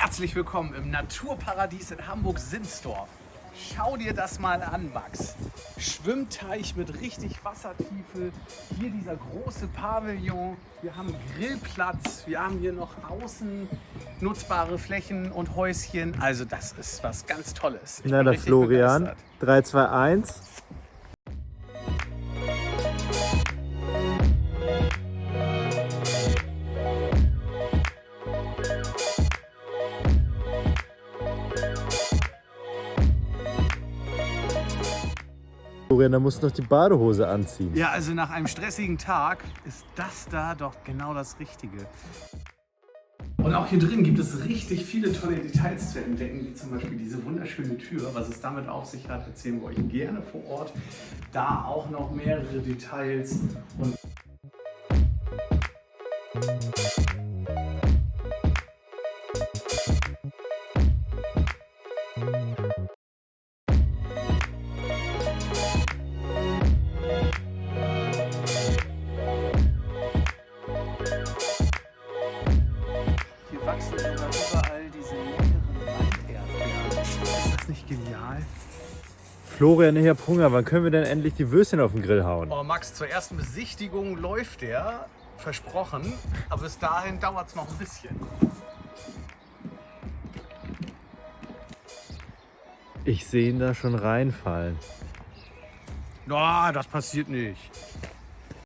Herzlich willkommen im Naturparadies in Hamburg-Sinsdorf. Schau dir das mal an, Max. Schwimmteich mit richtig Wassertiefe. Hier dieser große Pavillon. Wir haben Grillplatz. Wir haben hier noch außen nutzbare Flächen und Häuschen. Also das ist was ganz Tolles. Ich Na, bin der richtig Florian. begeistert. 3, 2, 1. Florian, da musst du noch die Badehose anziehen. Ja, also nach einem stressigen Tag ist das da doch genau das Richtige. Und auch hier drin gibt es richtig viele tolle Details zu entdecken, wie zum Beispiel diese wunderschöne Tür. Was es damit auf sich hat, erzählen wir euch gerne vor Ort. Da auch noch mehrere Details. Und hier wachsen sogar überall diese leckeren Walderdbeeren. Ist das nicht genial? Florian, ich hab Hunger. Wann können wir denn endlich die Würstchen auf den Grill hauen? Oh Max, zur ersten Besichtigung läuft der, versprochen, aber bis dahin dauert es noch ein bisschen. Ich sehe ihn da schon reinfallen. Na, das passiert nicht.